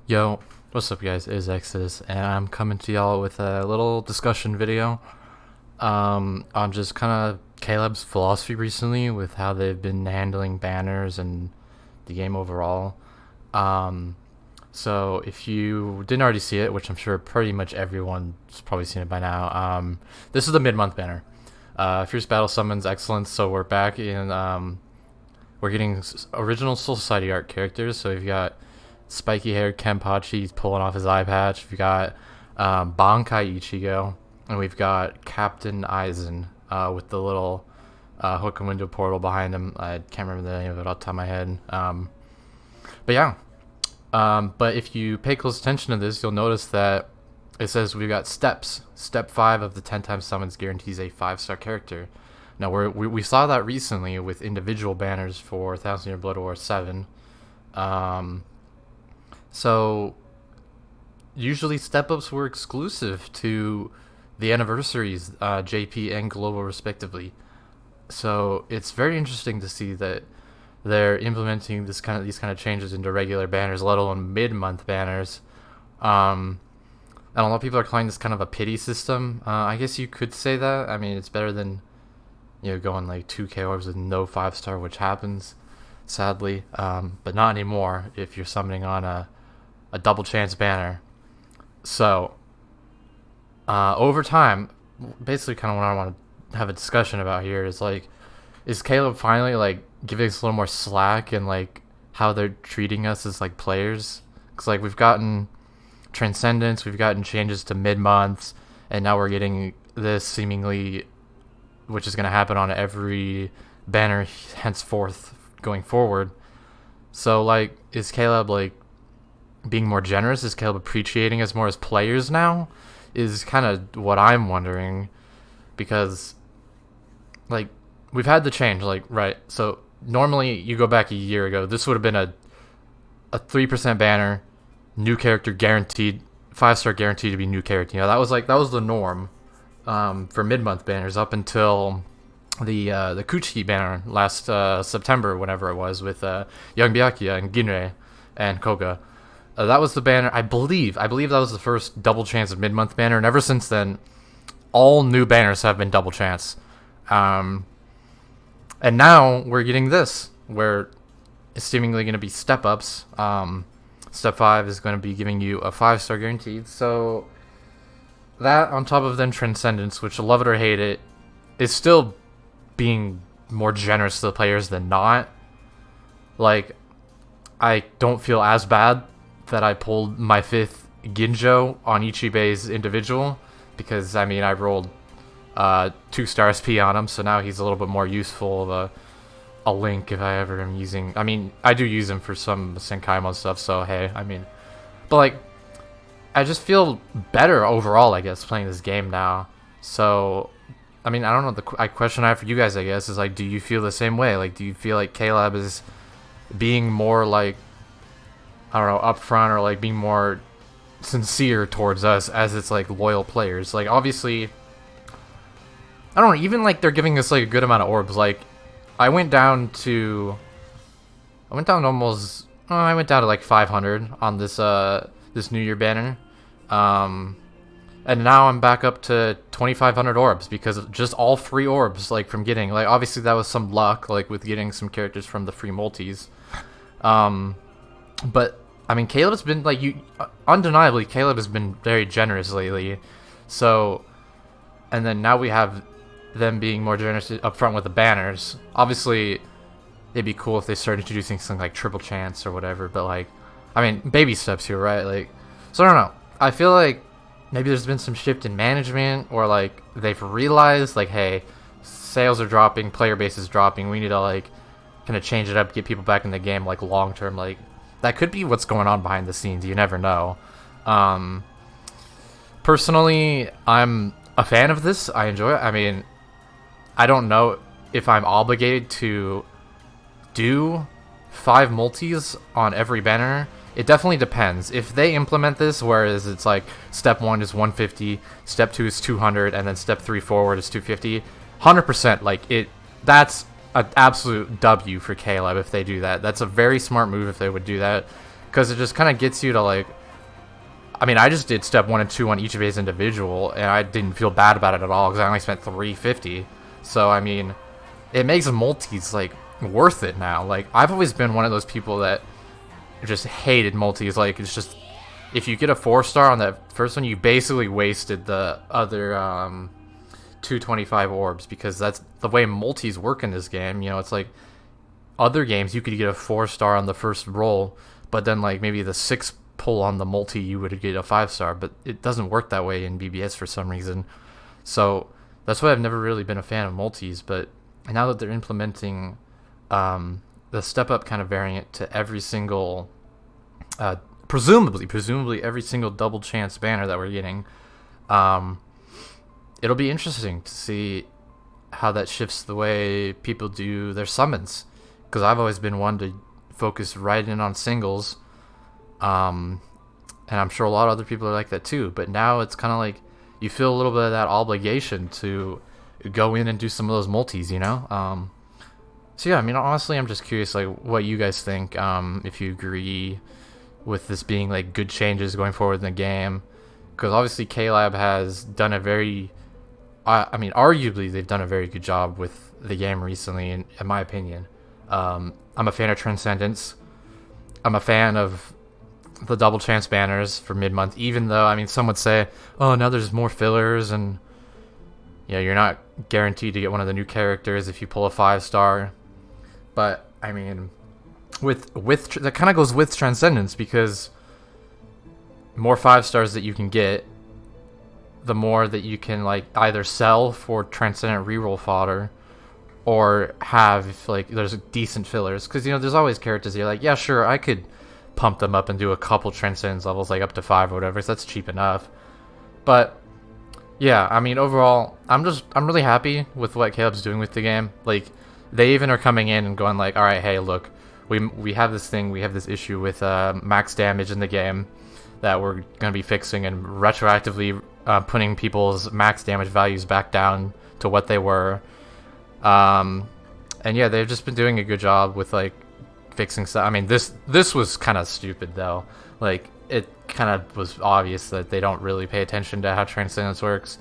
Yo, what's up guys, it is Exodus, and I'm coming to y'all with a little discussion video on just kind of KLab's philosophy recently with how they've been handling banners and the game overall. Um, so if you didn't already see it, which I'm sure pretty much everyone's probably seen it by now, this is the mid-month banner. Fierce Battle Summons Excellence, so we're back in, we're getting original Soul Society art characters, so we've got spiky haired Kenpachi pulling off his eye patch. We've got Bankai Ichigo, and we've got Captain Aizen with the little hook and window portal behind him. I can't remember the name of it off the top of my head. But yeah. But if you pay close attention to this, you'll notice that it says we've got steps. Step 5 of the 10 times summons guarantees a 5-star character. Now, we saw that recently with individual banners for 1000 Year Blood War 7. So usually step ups were exclusive to the anniversaries, JP and Global respectively. So it's very interesting to see that they're implementing these kind of changes into regular banners, let alone mid-month banners. And a lot of people are calling this kind of a pity system. I guess you could say that. I mean, it's better than going like 2K orbs with no 5-star, which happens sadly, but not anymore if you're summoning on a double chance banner. So over time, basically kind of what I want to have a discussion about here is like, is KLab finally like giving us a little more slack in like how they're treating us as like players? Because like we've gotten Transcendence, we've gotten changes to mid months, and now we're getting this seemingly, which is going to happen on every banner henceforth going forward. So like, is KLab like being more generous? Is KLab appreciating us more as players now? Is kind of what I'm wondering, because like we've had the change, like, right, so normally you go back a year ago, this would have been a 3% banner, new character guaranteed, 5-star guaranteed to be new character. That was the norm for mid-month banners up until the Kuchi banner last September, whenever it was, with Young Byakuya and Ginrei and Koga. That was the banner, I believe that was the first double chance of mid-month banner, and ever since then, all new banners have been double chance. And now we're getting this, where it's seemingly going to be step-ups. Step 5 is going to be giving you a 5-star guaranteed, so that on top of then Transcendence, which, love it or hate it, is still being more generous to the players than not. Like, I don't feel as bad that I pulled my 5th Ginjo on Ichibei's individual, because I mean I rolled 2-star SP on him, so now he's a little bit more useful of a link if I ever am using. I mean, I do use him for some Senkaimo stuff, so hey, I mean, but like, I just feel better overall, I guess, playing this game now. So I mean, I don't know, the question I have for you guys, I guess, is like, do you feel the same way? Like, do you feel like KLab is being more like, I don't know, upfront, or like being more sincere towards us as its like loyal players? Like, obviously, I don't know, even like they're giving us like a good amount of orbs. Like, I went down to like 500 on this this New Year banner, and now I'm back up to 2,500 orbs because of just all free orbs, like, from getting, like, obviously that was some luck, like with getting some characters from the free multis, but I mean, KLab's been like, undeniably KLab has been very generous lately. So, and then now we have them being more generous up front with the banners. Obviously, it'd be cool if they started introducing something like triple chance or whatever, but like, I mean, baby steps here, right? Like, so I don't know. I feel like maybe there's been some shift in management, or like they've realized like, hey, sales are dropping, player base is dropping, we need to like kind of change it up, get people back in the game, like, long term. Like, that could be what's going on behind the scenes, you never know. Personally, I'm a fan of this. I enjoy it. I mean, I don't know if I'm obligated to do 5 multis on every banner. It definitely depends. If they implement this, whereas it's like step 1 is 150, step 2 is 200, and then step 3 forward is 250, 100%, like, that's an absolute W for KLab if they do that. That's a very smart move if they would do that, because it just kind of gets you to like. I mean, I just did step 1 and 2 on each of his individual, and I didn't feel bad about it at all because I only spent $350. So I mean, it makes multis like worth it now. Like I've always been one of those people that just hated multis. Like it's just if you get a 4-star on that first one, you basically wasted the other 225 orbs, because that's the way multis work in this game. You know, it's like other games you could get a 4-star on the first roll, but then like maybe the 6th pull on the multi you would get a 5-star, but it doesn't work that way in BBS for some reason. So that's why I've never really been a fan of multis. But now that they're implementing the step up kind of variant to every single presumably every single double chance banner that we're getting, it'll be interesting to see how that shifts the way people do their summons, because I've always been one to focus right in on singles. And I'm sure a lot of other people are like that too, but now it's kind of like you feel a little bit of that obligation to go in and do some of those multis, you know? So yeah, I mean, honestly, I'm just curious, like, what you guys think, if you agree with this being, like, good changes going forward in the game, because obviously KLab has done a very, I mean, arguably they've done a very good job with the game recently, in my opinion. I'm a fan of Transcendence. I'm a fan of the double chance banners for mid-month, even though, I mean, some would say, oh, now there's more fillers, and you know, you're not guaranteed to get one of the new characters if you pull a 5-star. But I mean, with that kind of goes with Transcendence, because more 5-stars that you can get, the more that you can like either sell for Transcendent reroll fodder, or have like there's decent fillers, because you know there's always characters that you're like, yeah, sure, I could pump them up and do a couple Transcendence levels, like up to 5 or whatever, so that's cheap enough. But yeah, I mean, overall, I'm really happy with what KLab's doing with the game. Like, they even are coming in and going like, all right, hey, look, we have this thing, we have this issue with max damage in the game that we're gonna be fixing, and retroactively putting people's max damage values back down to what they were. And yeah, they've just been doing a good job with like fixing stuff. I mean, this was kind of stupid though. Like, it kind of was obvious that they don't really pay attention to how Transcendence works.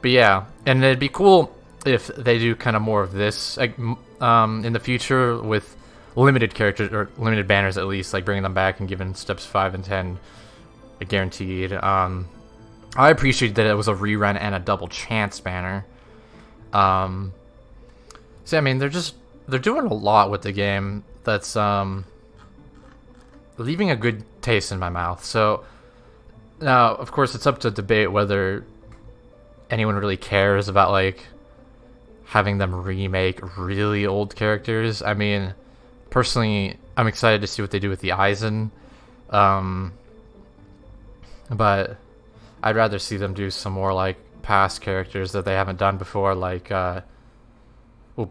But yeah, and it'd be cool if they do kind of more of this, like, in the future with limited characters, or limited banners at least, like bringing them back and giving steps 5 and 10 a guaranteed. I appreciate that it was a rerun and a double chance banner. So I mean, they're doing a lot with the game that's leaving a good taste in my mouth. So now, of course, it's up to debate whether anyone really cares about like having them remake really old characters. I mean, personally, I'm excited to see what they do with the Aizen, but I'd rather see them do some more like past characters that they haven't done before, like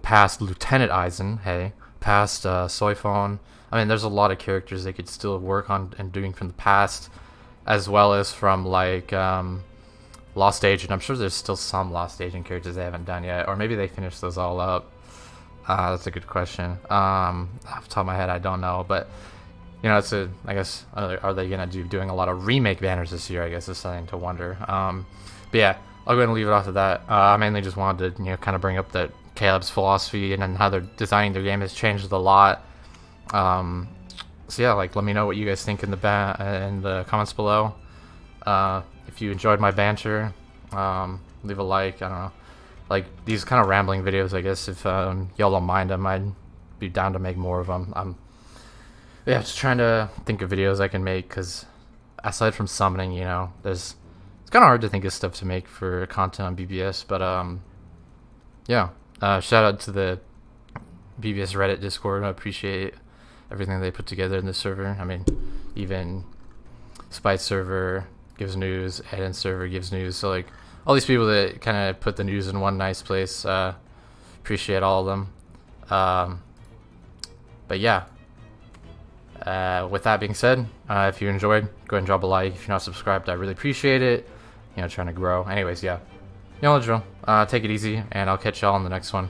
past Lieutenant Aizen, hey, past Soifon. I mean, there's a lot of characters they could still work on and doing from the past, as well as from like Lost Agent. I'm sure there's still some Lost Agent characters they haven't done yet, or maybe they finished those all up. That's a good question. Off the top of my head, I don't know, but you know, I guess, are they gonna doing a lot of remake banners this year? I guess is something to wonder. But yeah, I'll go ahead and leave it off of that. I mainly just wanted to, you know, kind of bring up that KLab's philosophy and then how they're designing their game has changed a lot. So yeah, like, let me know what you guys think in the comments below. If you enjoyed my banter, leave a like. I don't know, like these kind of rambling videos, I guess, if y'all don't mind them, I'd be down to make more of them. Yeah, just trying to think of videos I can make, because aside from summoning, you know, it's kind of hard to think of stuff to make for content on BBS. But yeah, shout out to the BBS Reddit Discord. I appreciate everything they put together in this server. I mean, even Spite server gives news, Eden server gives news, so like all these people that kind of put the news in one nice place, appreciate all of them. But yeah, with that being said, if you enjoyed, go ahead and drop a like. If you're not subscribed, I really appreciate it. You know, trying to grow. Anyways, yeah, you know the drill. Take it easy, and I'll catch y'all in the next one.